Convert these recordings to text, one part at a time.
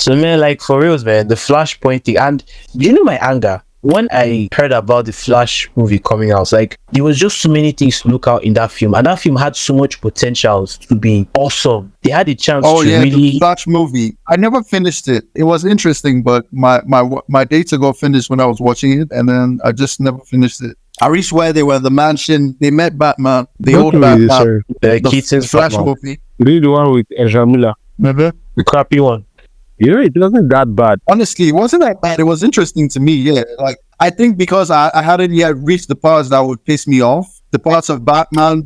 So man, like for reals, man, the Flashpoint thing, and do you know my anger when I heard about the Flash movie coming out? Like there was just so many things to look out in that film, and that film had so much potential to be awesome. They had a chance to really. The Flash movie. I never finished it. It was interesting, but my data got finished when I was watching it, and then I just never finished it. I reached where they were in the mansion. They met Batman, the old Batman, Keaton's Flash Batman. movie. Read the one with Ezra Miller. Remember? The crappy one. You know, it wasn't that bad. Honestly, it wasn't that bad. It was interesting to me. Yeah, like I think because I hadn't yet reached the parts that would piss me off. The parts of Batman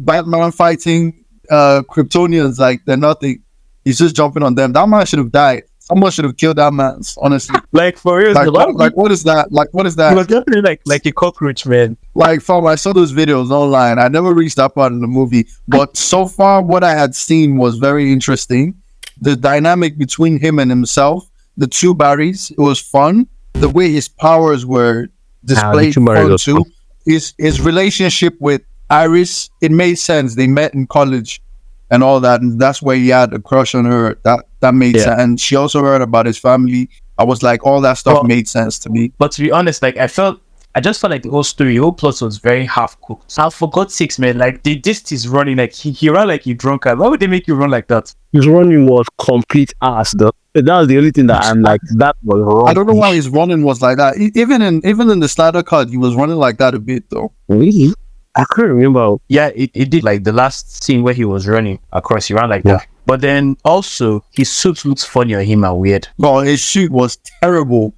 fighting Kryptonians, like they're nothing. He's just jumping on them. That man should have died. Someone should have killed that man. Honestly, like for real. Like what is that? Like what is that? He was definitely like a cockroach, man. Like fam, I saw those videos online. I never reached that part in the movie, but so far what I had seen was very interesting. The dynamic between him and himself, the two Barrys, it was fun. The way his powers were displayed fun too. His relationship with Iris, it made sense. They met in college and all that, and that's where he had a crush on her. That made sense. And she also heard about his family. I was like, all that stuff made sense to me. But to be honest, like I just felt like the whole story, the whole plot was very half cooked. So for God's sakes, man, like this is running like he ran like he drunk. Why would they make you run like that? His running was complete ass. That was the only thing that I'm like, that was wrong. I don't know why his running was like that. Even in the Snyder cut, he was running like that a bit though. Really? I can't remember. Yeah, it did. Like the last scene where he was running across, he ran like that. But then also his suit looks funny on him and weird. Bro, his suit was terrible.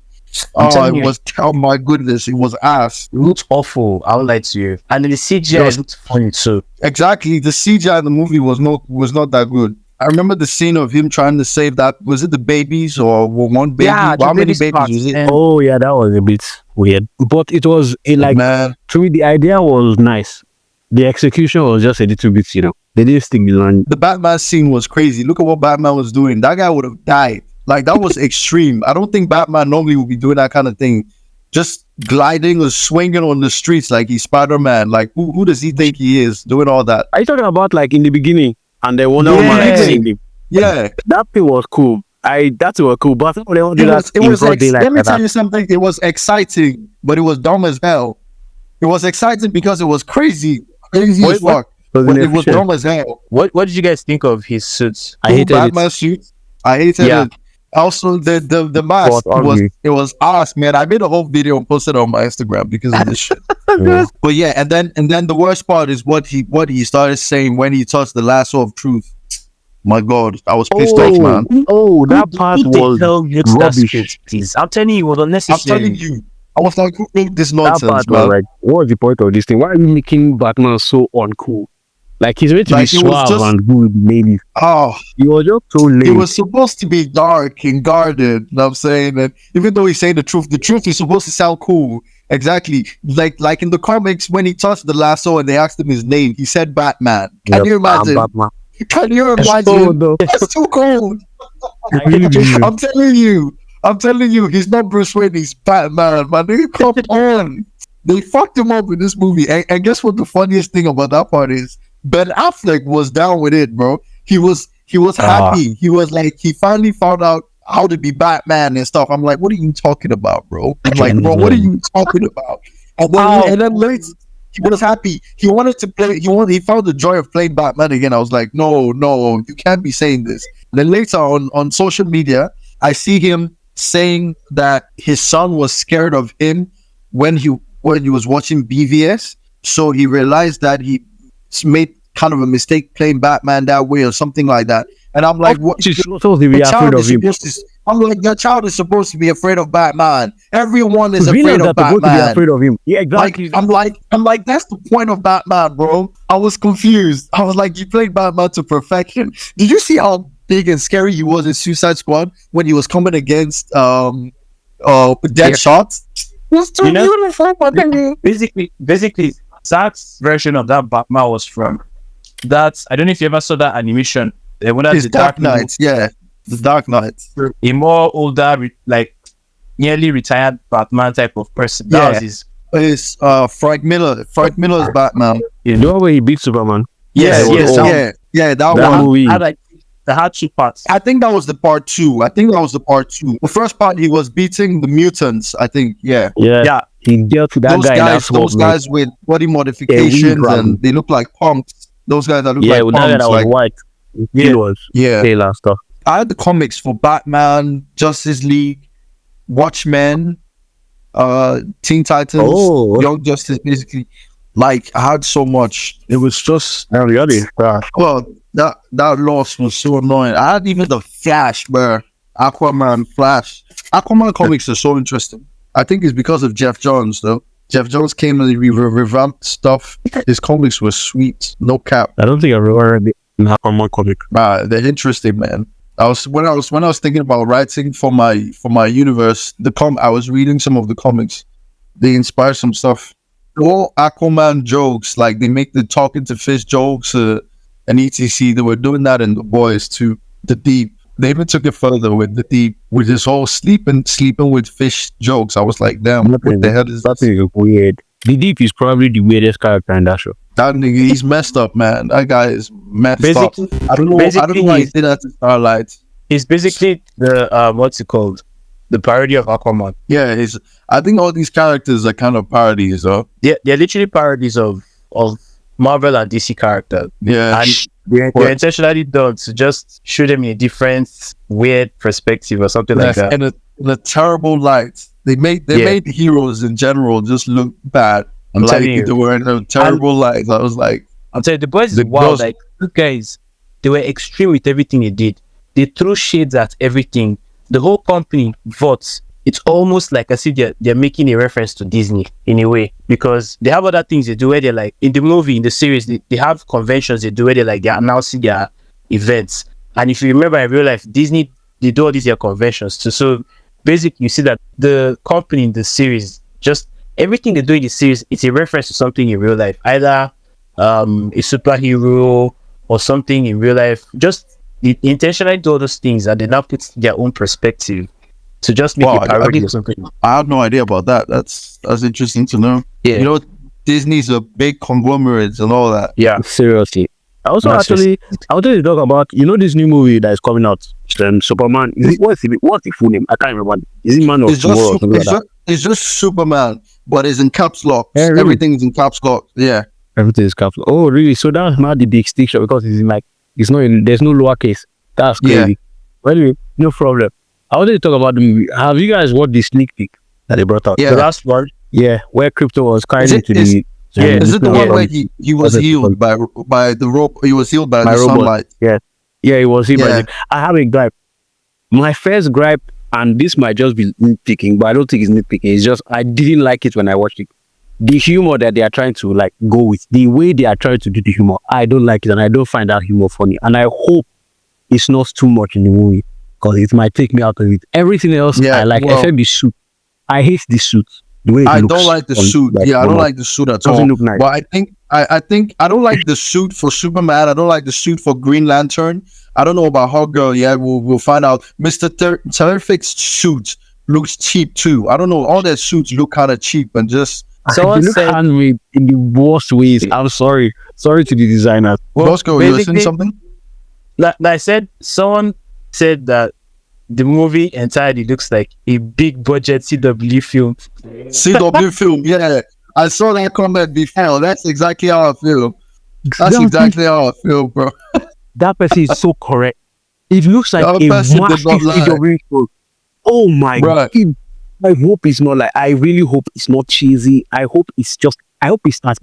Oh my goodness, it was ass. It looked awful. I would lie to you. And then the CGI looked funny too. Exactly, the CGI in the movie was not that good. I remember the scene of him trying to save that. Was it the babies or one baby? Yeah, how many babies was it? Oh yeah, that was a bit weird. But it was to me the idea was nice. The execution was just a little bit, they didn't stick the line. The Batman scene was crazy. Look at what Batman was doing. That guy would have died. Like that was extreme. I don't think Batman normally would be doing that kind of thing. Just gliding or swinging on the streets like he's Spider-Man. Like who does he think he is doing all that? Are you talking about like in the beginning and then Wonder Woman like seeing him? Yeah, that thing was cool. That was cool, but let me tell you something. It was exciting, but it was dumb as hell. It was exciting because it was crazy as fuck. But it was dumb as hell. What did you guys think of his suits? I hated Batman's suit. I hated it. Also, the mask was ass, man. I made a whole video and posted it on my Instagram because of this shit. But yeah, and then the worst part is what he started saying when he touched the lasso of truth. My God, I was pissed off, man. Oh, that part was rubbish. I'm telling you, it was unnecessary. I'm telling you, I was like, who made this nonsense, man? Like, what's the point of this thing? Why are you making Batman so uncool? Like he's meant to be suave and good, maybe. Oh, he was just so late. He was supposed to be dark and guarded. You know what I'm saying? And even though he's saying the truth is supposed to sound cool. Exactly. Like in the comics, when he touched the lasso and they asked him his name, he said Batman. Can you imagine? Can you imagine? That's too cold. I'm telling you, he's not Bruce Wayne, he's Batman. Man, they come on. They fucked him up in this movie. And guess what the funniest thing about that part is? Ben Affleck was down with it, bro. He was happy. He was like, he finally found out how to be Batman and stuff. I'm like, what are you talking about, bro? I'm like, bro, what are you talking about? And then later, he was happy. He wanted to play. He found the joy of playing Batman again. I was like, no, you can't be saying this. And then later on social media, I see him saying that his son was scared of him when he was watching BVS. So he realized that he made kind of a mistake playing Batman that way or something like that. And I'm like, what? I'm like, your child is supposed to be afraid of Batman. Everyone is afraid of Batman. To be afraid of him. Yeah, exactly. Like, I'm like, that's the point of Batman, bro. I was confused. I was like, you played Batman to perfection. Did you see how big and scary he was in Suicide Squad when he was coming against Deadshot? It was too beautiful. Basically, Zach's version of that Batman was from that. I don't know if you ever saw that animation. His Dark Knight, the Dark Knight. A more older, like nearly retired Batman type of person. That was his Frank Miller's Batman. You know where he beat Superman? Yeah, that one. Movie. had two parts. I think that was the part 2. The first part, he was beating the mutants, I think. Yeah. Yeah. He dealt with that Those guys with body modifications and they look like punks. Those guys that look like with punks. that guy that was white. He was pale and stuff. I had the comics for Batman, Justice League, Watchmen, Teen Titans, Young Justice, basically. Like, I had so much. It was just... Well, that loss was so annoying. I had even the Flash, bro. Aquaman, Flash. Aquaman comics are so interesting. I think it's because of Jeff Johns, though. Jeff Johns came and revamped stuff. His comics were sweet. No cap. I don't think I've ever read an Aquaman comic. They're interesting, man. When I was thinking about writing for my universe, I was reading some of the comics. They inspire some stuff. All Aquaman jokes, like they make the talking to fish jokes and etc. They were doing that in The Boys too. The Deep. They even took it further with The Deep, with this whole sleeping with fish jokes. I was like, damn, what the hell is that? That's weird. The Deep is probably the weirdest character in that show. That nigga, he's messed up, man. That guy is messed up. I don't know why he did that to Starlight. He's basically the what's it called? The parody of Aquaman. Yeah, I think all these characters are kind of parodies, though. Yeah, they're literally parodies of Marvel and DC characters. Yeah. And they're intentionally done to just show them in a different, weird perspective or something like that. And a terrible light. They made heroes in general just look bad. I'm telling you. They were in a terrible light. I was like... I'm telling you, The Boys is wild. Like, those guys, they were extreme with everything they did. They threw shades at everything. The whole company votes. It's almost like as if they're making a reference to Disney in a way, because they have other things they do where they're like, in the movie, in the series, they have conventions they do where they're announcing their events. And if you remember in real life, Disney, they do all these conventions too. So basically, you see that the company in the series, just everything they do in the series, it's a reference to something in real life, either a superhero or something in real life. Just they intentionally do all those things and they now put their own perspective to just make a parody or something. I had no idea about that. That's interesting to know. Yeah. You know, Disney's a big conglomerate and all that. Yeah. Seriously. I wanted to talk about, this new movie that is coming out, Superman. What's the full name? I can't remember. Is it Man of Tomorrow or something like that? It's just Superman, but it's in caps lock. Yeah, really? Everything's in caps lock. Yeah. Everything is caps lock. Oh, really? So that's not the distinction because it's there's no lowercase. That's crazy. Yeah. Well, anyway, no problem. I wanted to talk about the movie. Have you guys watched the sneak peek that they brought out? Yeah. The last one? Yeah, where Crypto was carried into the... Is it the one where he was healed by the rope? He was healed by the sunlight. Yeah, he was healed by the... I have a gripe. My first gripe, and this might just be nitpicking, but I don't think it's nitpicking. It's just, I didn't like it when I watched it. The humor that they are trying to go with, the way they are trying to do the humor, I don't like it, and I don't find that humor funny. And I hope it's not too much in the movie, because it might take me out of it. Everything else, I like, except the suit. I hate the suit. The way I don't like the suit. I don't like the suit at all. Doesn't look nice. But I think I don't like the suit for Superman. I don't like the suit for Green Lantern. I don't know about Hawkgirl. Yeah, we'll find out. Mr. Terrific's suit looks cheap too. I don't know. All their suits look kind of cheap and just... Someone said handmade in the worst ways. I'm sorry. Sorry to the designers. Well, Bosco, you were saying something? Like I said, someone said that the movie entirely looks like a big budget CW film. CW film, yeah. I saw that comment before. That's exactly how I feel. That's exactly how I feel, bro. That person is so correct. It looks like a massive CW film. Oh my God. I hope it's not I really hope it's not cheesy. I hope it's as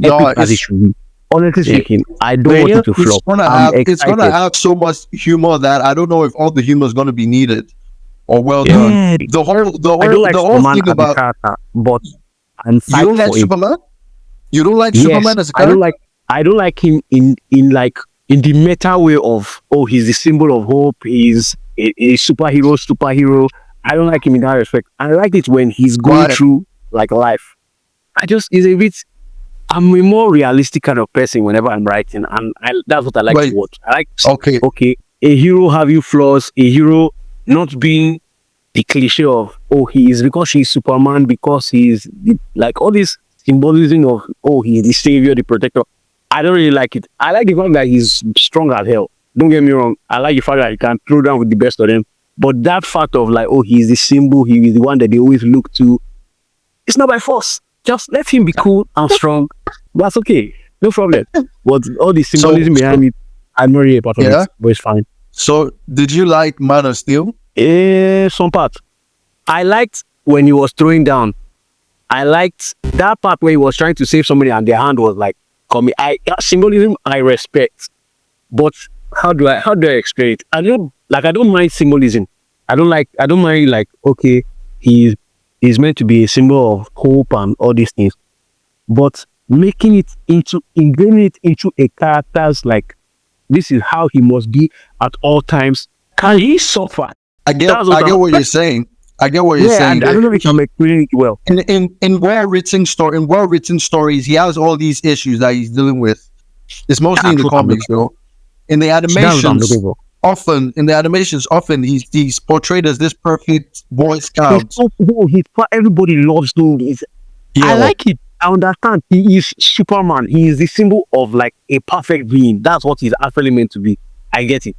epic as it should be. Honestly speaking, I don't want it to flop. It's gonna have so much humor that I don't know if all the humor is gonna be needed or well done. The whole thing about character, but you don't like Superman? You don't like Superman as a character? I don't like him in the meta way of he's the symbol of hope. He's a superhero. I don't like him in that respect. I like it when he's going through life. I'm a more realistic kind of person whenever I'm writing, and that's what I like to watch. I like a hero having flaws, a hero not being the cliche of he is because she's Superman, because he's all this symbolism of he's the savior, the protector. I don't really like it. I like the fact that he's strong as hell. Don't get me wrong. I like the fact that he can throw down with the best of them. But that fact of like, oh, he's the symbol, he is the one that they always look to. It's not by force. Just let him be cool and strong. That's okay. No problem. But all the symbolism behind it, I'm not really a part of it, but it's fine. So, did you like Man of Steel? Some part. I liked when he was throwing down. I liked that part where he was trying to save somebody and their hand was like coming. Symbolism I respect, but how do I explain it? I don't mind symbolism. I don't mind like, okay, he's meant to be a symbol of hope and all these things, but ingraining it into a character's like, this is how he must be at all times. Can he suffer? I get what you're saying. I get what you're saying. I don't know if I'm explaining it well. In well-written stories, he has all these issues that he's dealing with. It's mostly in the comics, though. In the animations, often he's portrayed as this perfect Boy Scout. Everybody loves doing this. I like it. I understand. He is Superman. He is the symbol of like a perfect being. That's what he's actually meant to be. I get it.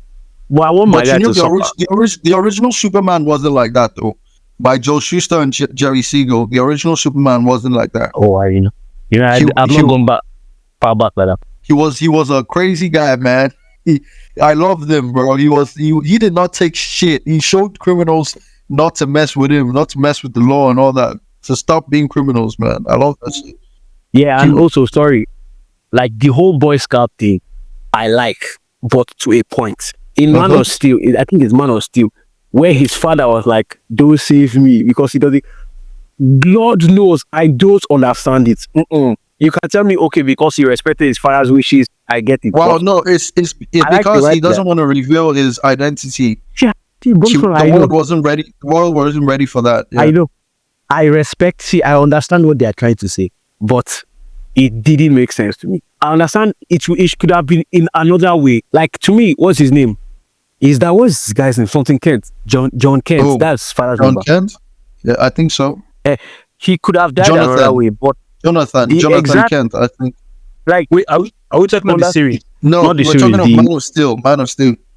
But I want my guy to suffer. The original Superman wasn't like that, though. By Joe Shuster and Jerry Siegel, the original Superman wasn't like that. Oh, I'm not going back like that. He was a crazy guy, man. I loved him, bro. He did not take shit. He showed criminals not to mess with him, not to mess with the law and all that. To stop being criminals, man. I love that shit. Yeah, and also, sorry, like the whole Boy Scout thing, I like, but to a point. In Man of Steel, I think it's Man of Steel, where his father was like, "Don't save me," because he doesn't. Lord knows, I don't understand it. You can tell me, okay, because he respected his father's wishes, I get it. Well, no, it's because he doesn't want to reveal his identity. Yeah, the world wasn't ready. The world wasn't ready for that. Yeah. I know. I I understand what they are trying to say, but it didn't make sense to me. I understand it could have been in another way. Like, to me, what's his name? What's this guy's name? Something Kent. John Kent. Oh, that's father's John number. Kent? Yeah, I think so. He could have died another way, but Jonathan Kent, I think. Like, wait, are we talking about the series? No, not the we're series, talking about Man of Steel.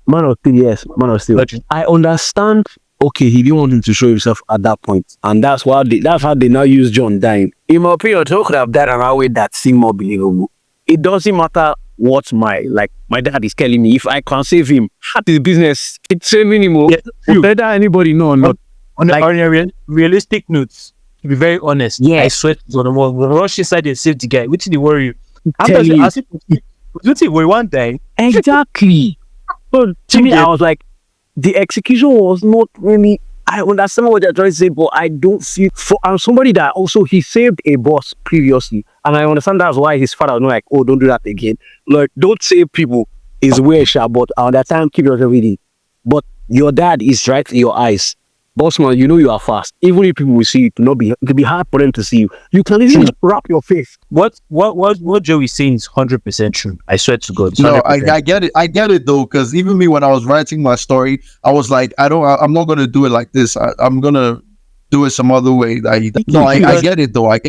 Man of Steel, yes. Man of Steel. I understand, okay, he didn't want him to show himself at that point. And that's how they now use John dying. In my opinion, he could have died another way that seemed more believable. It doesn't matter what my dad is telling me. If I can save him, that is business. It's saving him. Yeah, better anybody know or not. On a realistic notes, to be very honest, I swear to God, when rush inside and save the guy, which did worry you? What worry one day? Exactly. But to me, I was like, the execution was not really. I understand what they're trying to say, but I don't see for somebody that also he saved a boss previously, and I understand that's why his father was not like, oh, don't do that again. Like, don't save people is weird, but at that time, keep yourself ready. But your dad is right in your eyes. Bossman, you know you are fast. Even if people will see you, it could be hard for them to see you. You can easily wrap your face. What Joe is saying is 100% true. I swear to God. No, I get it. I get it though, because even me, when I was writing my story, I was like, I'm not gonna do it like this. I'm gonna do it some other way. I get it though. Like,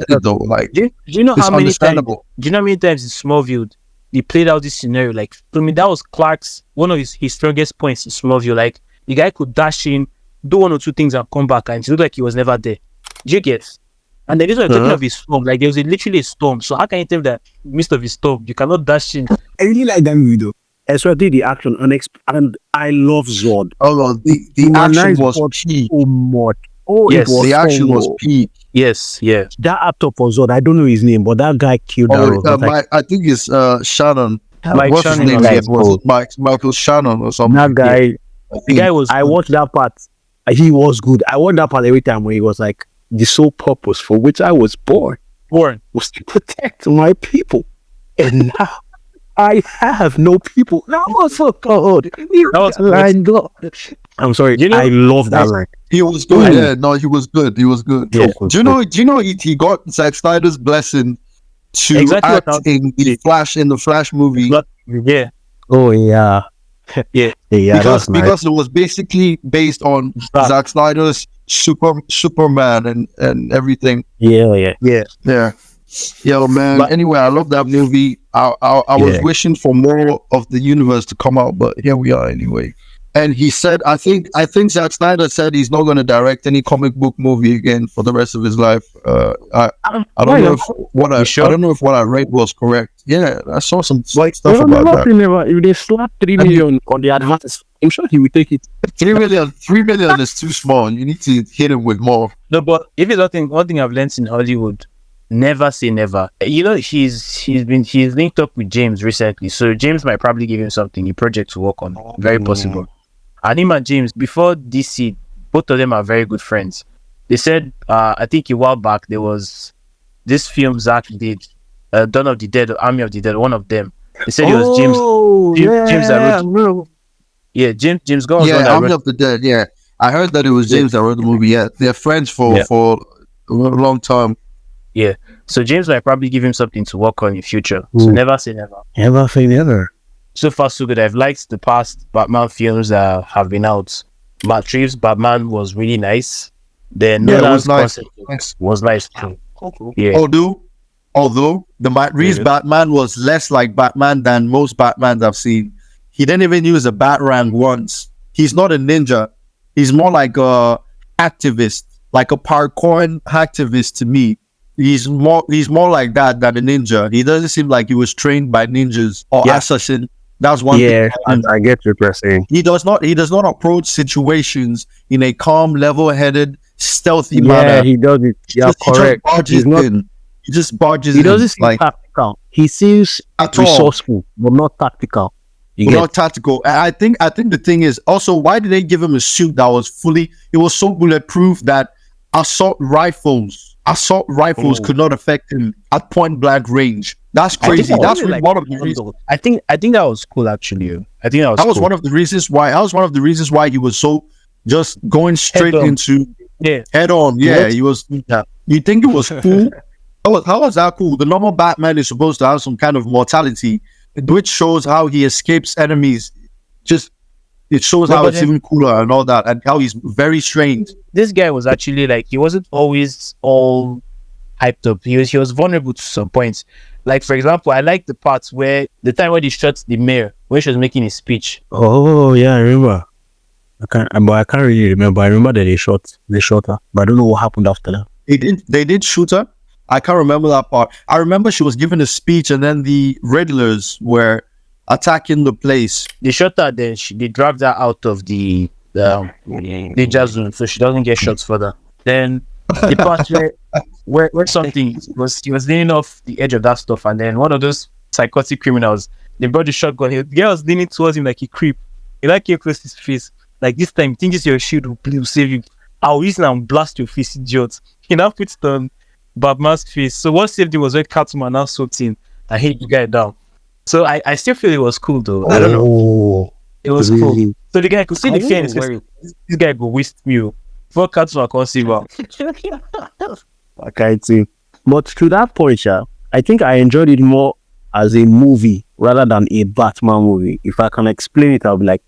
do you know how many times? Do you know how many times in Smallville they played out this scenario? Like, to me, that was Clark's one of his strongest points in Smallville. Like, the guy could dash in, do one or two things and come back, and it looked like he was never there. Do you get? And then this was talking of his storm. Like, there was literally a storm. So how can you tell that midst of his storm you cannot dash in? I really like that movie though. Especially the action and I love Zod. Oh, the action was peak. So much. Oh, yes, the action was peak. Yes, yeah. That actor for Zod, I don't know his name, but that guy killed that. I think it's Shannon. What's his name? Was Michael Shannon or something? That guy. The guy was. I watched that part. He was good. I watched that part every time when he was like, the sole purpose for which I was born was to protect my people, and now I have no people. That was so good. God. I'm sorry. I love that line. He was good. Yeah, no, he was good. He was good. Yeah, do you know he got Zack Snyder's blessing to act in the Flash movie? Yeah. Oh yeah. Yeah. Because it was basically based on Zack Snyder's Superman and everything. Yeah. Yo, man. But Anyway, I love that movie. I was wishing for more of the universe to come out, but here we are anyway. And he said, I think Zack Snyder said he's not going to direct any comic book movie again for the rest of his life. I don't know if I don't know if what I read was correct. Yeah, I saw some stuff about that. If they slap 3 million on the advance, I'm sure he will take it. 3 million is too small. You need to hit him with more. no, but if it's one thing I've learned in Hollywood, never say never. You know, he's linked up with James recently, so James might probably give him something, a project to work on. Very possible. And him and James, before DC, both of them are very good friends. They said, I think a while back, there was this film Zach did, Dawn of the Dead, Army of the Dead, one of them. They said it was James that wrote. Yeah, James Gunn was the one that Army wrote. of the Dead. Yeah, I heard that it was James that wrote the movie. Yeah, they're friends for a long time. Yeah, so James might probably give him something to work on in future. So never say never. Never say never. So far, so good. I've liked the past Batman films that have been out. Matt Reeves' Batman was really nice. Then Yeah, it was nice. Was nice too. Yeah. Although the Matt Reeves Batman was less like Batman than most Batmans I've seen. He didn't even use a Batarang once. He's not a ninja. He's more like a activist, like a parkour activist to me. He's more like that than a ninja. He doesn't seem like he was trained by ninjas or assassin. That's one thing. I get what you're saying. He does not approach situations in a calm, level-headed, stealthy manner. Yeah, he does it. Yeah, correct. He just barges He in. doesn't seem Like tactical. He seems at all. resourceful, but not tactical. Not tactical. And I think the thing is also, why did they give him a suit that was so bulletproof that assault rifles could not affect him at point blank range? That's crazy. That's like one of the reasons. I think that was cool actually. I think that was cool. one of the reasons why. That was one of the reasons why he was so just going straight into head on. Yeah, he was. You think it was cool? How was that cool? The normal Batman is supposed to have some kind of mortality, which shows how he escapes enemies. It shows how it's even cooler and all that, and how he's very trained. This guy was actually like, he wasn't always all hyped up. He was vulnerable to some points. Like, for example, I like the parts where the time when he shot the mayor when she was making his speech. Oh yeah, I remember. I can't really remember. I remember that they shot her, but I don't know what happened after that. They did shoot her. I can't remember that part. I remember she was giving a speech, and then the Riddlers were attacking the place. They shot her, then they dragged her out of the danger zone, so she doesn't get shot further. Then the part where something he was leaning off the edge of that stuff, and then one of those psychotic criminals, they brought the shotgun. The guy was leaning towards him like a creep. He like came close to his face. Like, this time, think it's your shield will save you. I'll use it and blast your face, idiot. He now puts it on Batman's face. So what saved him was when Catwoman now swept in and hit the guy down. So I still feel it was cool though. I don't know. It was cool. So the guy could see the fear in his face. This guy go waste me. Before Catwoman can't see well. I can't see. But to that point, I think I enjoyed it more as a movie rather than a Batman movie. If I can explain it, I'll be like,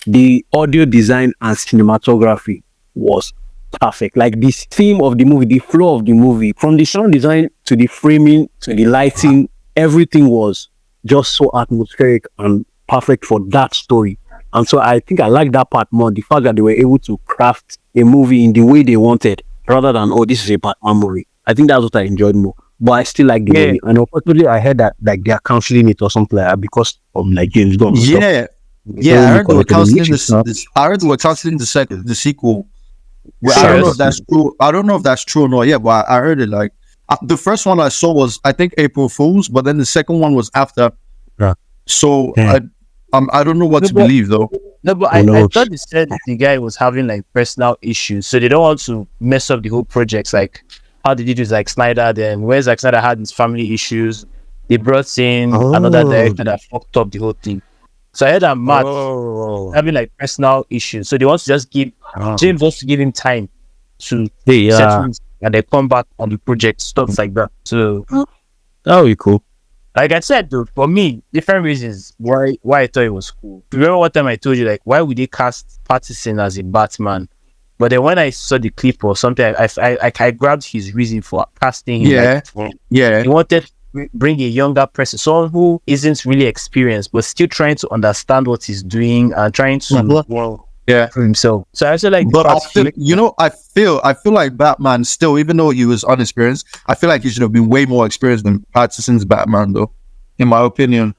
the audio design and cinematography was perfect. Like, the theme of the movie, the flow of the movie, from the sound design to the framing to the lighting, everything was just so atmospheric and perfect for that story. And so I think I like that part more, the fact that they were able to craft a movie in the way they wanted rather than, oh, this is a Batman movie. I think that's what I enjoyed more. But I still like the movie. And unfortunately, I heard that like they are cancelling it or something like that because of like James Gunn. Yeah, I heard they were cancelling the sequel. Well, I don't know if that's true. I don't know if that's true or not. Yeah, but I heard it like the first one I saw was, I think, April Fool's, but then the second one was after. Yeah. So I don't know what to believe though. No, but I thought they said the guy was having like personal issues, so they don't want to mess up the whole project. Like, how did you do Zack Snyder? Then where Zack Snyder had his family issues, they brought in another director that fucked up the whole thing. So I heard that Matt having like personal issues, so they want to just give James wants to give him time to settle, and they come back on the project, stuff like that. So that would be cool. Like I said, though, for me, different reasons why I thought it was cool. Remember what time I told you, like, why would they cast Pattinson as a Batman? But then when I saw the clip or something, I grabbed his reason for casting him. Yeah, yeah. He wanted to bring a younger person, someone who isn't really experienced, but still trying to understand what he's doing and trying to for himself. So I also like. But I feel like Batman still, even though he was unexperienced, I feel like he should have been way more experienced than Pattinson's Batman, though. In my opinion,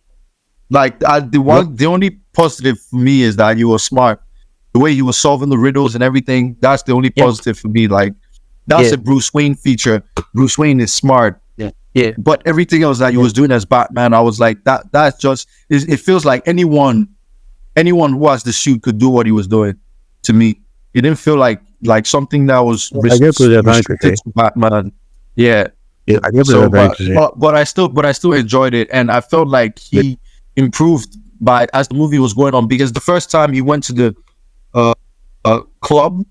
like the only positive for me is that he was smart. The way he was solving the riddles and everything, that's the only positive for me. Like, that's a Bruce Wayne feature. Bruce Wayne is smart. Yeah. But everything else that he was doing as Batman, I was like, that's just, it feels like anyone who has the suit could do what he was doing. To me, it didn't feel like something that was restricted to Batman. Yeah. I guess but I still enjoyed it, and I felt like he improved as the movie was going on, because the first time he went to the club,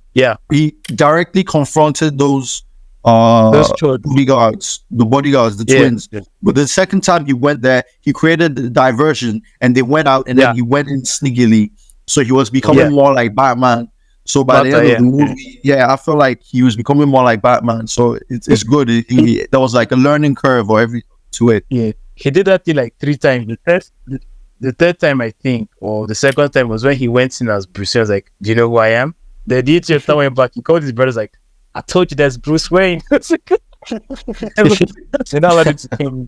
he directly confronted those bodyguards, the twins. But the second time he went there, he created the diversion, and they went out, and then he went in sneakily, so he was becoming more like Batman. So by the end of the movie, I feel like he was becoming more like Batman. So it's good. There was like a learning curve or to it. Yeah, he did that thing like 3 times. The third time, I think, or the second time, was when he went in as Bruce Wayne. I was like, "Do you know who I am?" The DJ went back. He called his brothers like, "I told you that's Bruce Wayne." You know what? It's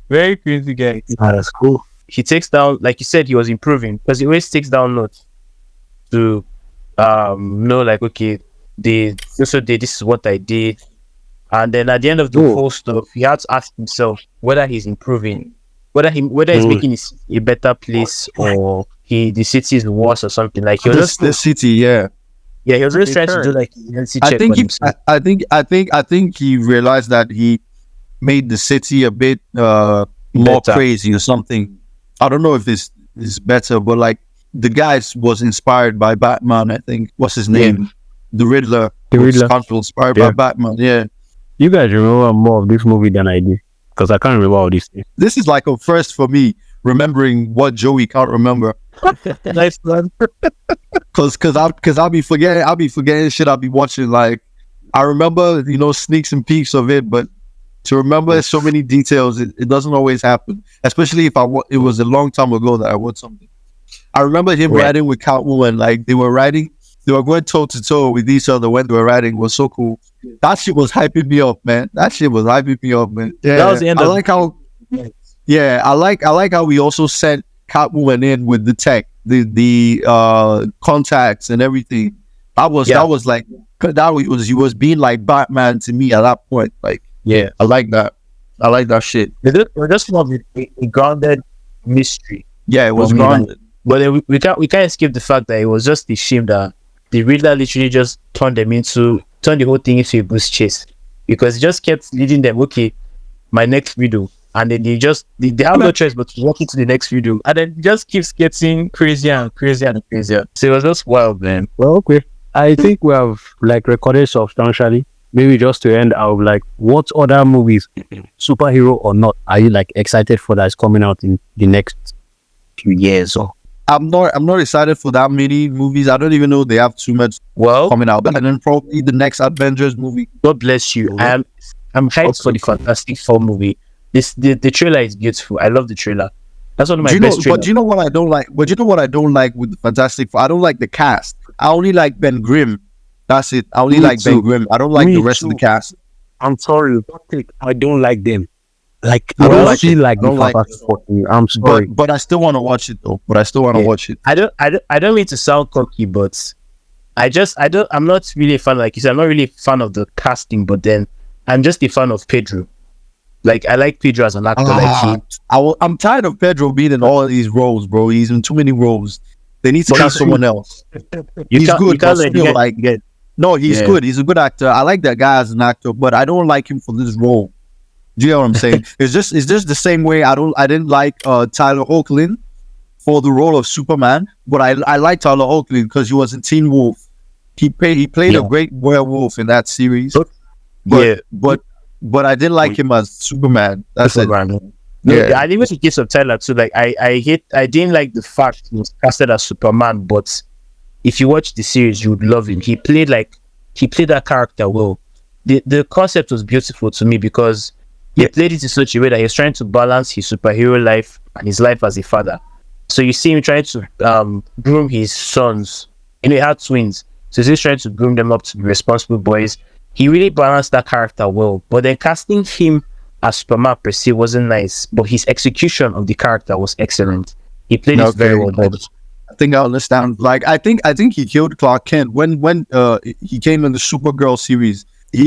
very crazy guy. That's cool. He takes down, like you said, he was improving, because he always takes down notes to know, like, okay, this is what I did, and then at the end of the whole stuff, he had to ask himself whether he's improving, whether he's making it a better place, or the city is worse or something. Like, he was just the city, he was just trying to do like I think he realized that he made the city a bit more crazy or something. I don't know if this is better, but like, the guy was inspired by Batman, I think. What's his name? The Riddler. Was inspired by Batman. Yeah. You guys remember more of this movie than I do, because I can't remember all these things. This is like a first for me, remembering what Joey can't remember. Nice one. Cause I'll be forgetting shit I'll be watching. Like, I remember, sneaks and peeks of it, but to remember so many details, it doesn't always happen. Especially if it was a long time ago that I watched something. I remember him riding with Catwoman. Like, they were going toe to toe with each other when they were riding. It was so cool. That shit was hyping me up, man. Yeah, that was the end I like how we also sent Catwoman in with the tech, the contacts and everything. He was being like Batman to me at that point. Like, I like that shit. It was just more of a grounded mystery. Yeah, it was grounded. But then we can't escape the fact that it was just a shame that the Riddler literally just turned the whole thing into a boost chase, because he just kept leading them. Okay, my next video, and then they have no choice but to walk into the next video, and then it just keeps getting crazier and crazier and crazier. So it was just wild, man. Well, okay, I think we have like recorded substantially. Maybe just to end out, like, what other movies, superhero or not, are you like excited for that's coming out in the next few years? Or I'm not excited for that many movies. I don't even know they have too much coming out. And then probably the next Avengers movie. God bless you. I'm hyped for the Fantastic Four movie. The trailer is beautiful. I love the trailer. That's one of my best trailers. But you know what I don't like? With the Fantastic Four? I don't like the cast. I only like Ben Grimm. That's it. I only like Ben Grimm. I don't like the rest of the cast. I'm sorry, I don't like them. Like, I don't feel like the Fantastic Four. I'm sorry, but I still want to watch it though. Watch it. I don't mean to sound cocky, but I'm not really a fan. Like you said, I'm not really a fan of the casting, but then I'm just a fan of Pedro. Like, I like Pedro as an actor. I'm tired of Pedro being in all of these roles, bro. He's in too many roles. They need to cast someone else. He's good, but still, like, no, he's good. He's a good actor. I like that guy as an actor, but I don't like him for this role. Do you know what I'm saying? It's just the same way I didn't like Tyler Hoechlin for the role of Superman, but I like Tyler Hoechlin because he was in Teen Wolf. He played a great werewolf in that series. But I didn't like him as Superman. That's Superman. It. No, I even in case of Tyler too. Like, I didn't like the fact he was casted as Superman, but if you watch the series, you would love him. He played like he played that character well. The concept was beautiful to me because he played it in such a way that he's trying to balance his superhero life and his life as a father. So you see him trying to groom his sons. You know, he had twins, so he's trying to groom them up to be responsible boys. He really balanced that character well. But then casting him as Superman per se wasn't nice, but his execution of the character was excellent. He played it very well. I think I understand. Like I think he killed Clark Kent when he came in the Supergirl series.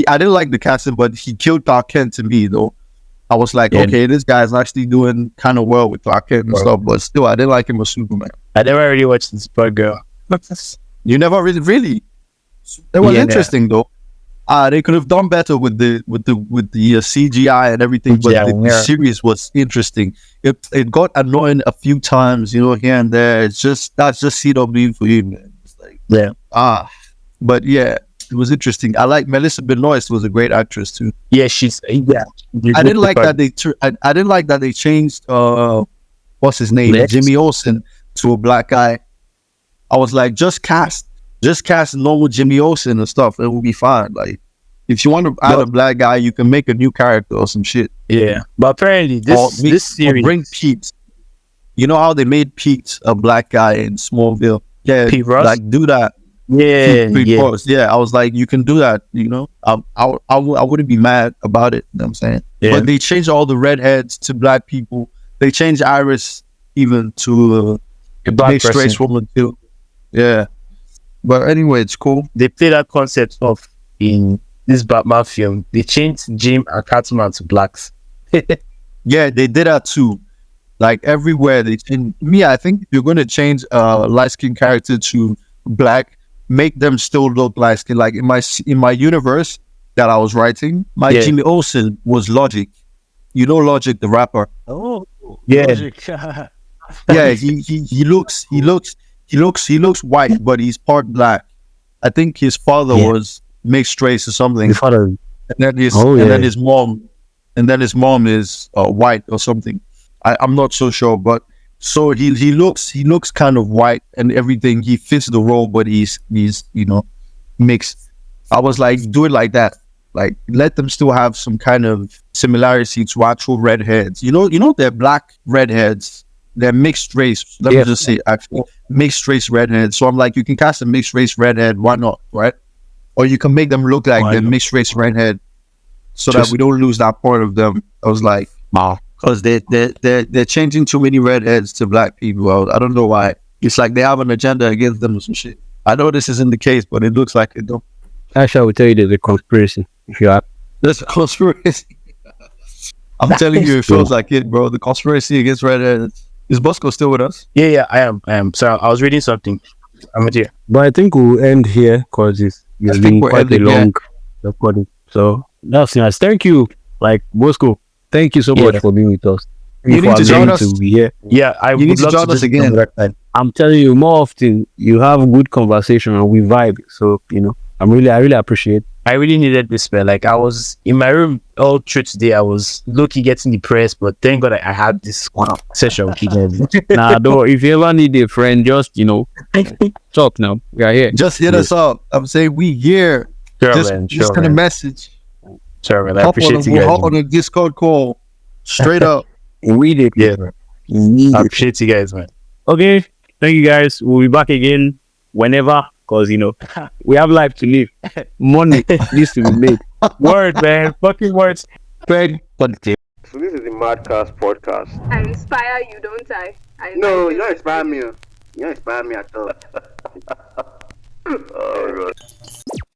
I didn't like the casting, but he killed Clark Kent to me though. I was like, okay, this guy's actually doing kind of well with Clark Kent and stuff, but still, I didn't like him as Superman. I never really watched the Supergirl. You never really? It was interesting though. They could have done better with the CGI and everything, but the series was interesting. It got annoying a few times, you know, here and there. That's just CW for you, man. It's like, but yeah, it was interesting. I like Melissa Benoist was a great actress too. Yeah, she's I didn't like that I didn't like that they changed what's his name, Jimmy Olsen, to a black guy. I was like, just cast normal Jimmy Olsen and stuff. It will be fine. Like, if you want to add a black guy, you can make a new character or some shit. Yeah, but apparently this series bring Pete. You know how they made Pete a black guy in Smallville? Yeah, Pete Ross? Like do that. Yeah. I was like, you can do that. You know, I wouldn't be mad about it. You know what I'm saying? Yeah. But they changed all the redheads to black people. They changed Iris even to a black straight woman too. Yeah. But anyway, it's cool. They play that concept off in this Batman film. They changed Jim and Catwoman to blacks. Yeah, they did that too. Like everywhere they changed. I think if you're going to change a light-skinned character to black, make them still look light-skinned. Like in my universe that I was writing, Jimmy Olsen was Logic. You know Logic, the rapper. Oh, yeah. Logic. Yeah, he looks white, but he's part black. I think his father was mixed race or something. His father, and then his mom is white or something. I'm not so sure, but so he looks kind of white and everything. He fits the role, but he's mixed. I was like, do it like that. Like, let them still have some kind of similarity to actual redheads. You know, they're black redheads. They're mixed race. Let me just say, actually, mixed race redheads. So I'm like, you can cast a mixed race redhead. Why not, right? Or you can make them look like they're mixed race redhead, so that we don't lose that part of them. I was like, wow, because they're changing too many redheads to black people. I don't know why. It's like they have an agenda against them or some shit. I know this isn't the case, but it looks like it though. Actually, I will tell you there's a conspiracy. If you have, there's a conspiracy. I'm telling you, it feels like it, bro. The conspiracy against redheads. Is Bosco still with us? Yeah, I am. So I was reading something. I'm with you. But I think we'll end here because it's been quite a long recording. So that's nice. Thank you, Bosco. Thank you so much for being with us. You need to join us. To be here. Yeah, you need to join us again. I'm telling you, more often you have good conversation and we vibe. So I really appreciate. I really needed this, man. Like, I was in my room all through today. I was low-key getting depressed, but thank God I had this session with you guys. Nah, though, if you ever need a friend, just, talk now. We are here. Just hit us up. I'm saying we here. Just kind of message. Sure, man. I appreciate you guys. Hop on a Discord call. Straight up. We did. Yeah, man. I appreciate you guys, man. Okay. Thank you, guys. We'll be back again whenever. Because, we have life to live. Money needs to be made. Word, man. Fucking words. Very positive. So this is the Madcast podcast. I inspire you, don't I? No, you don't inspire me. You don't inspire me at all. Oh, God.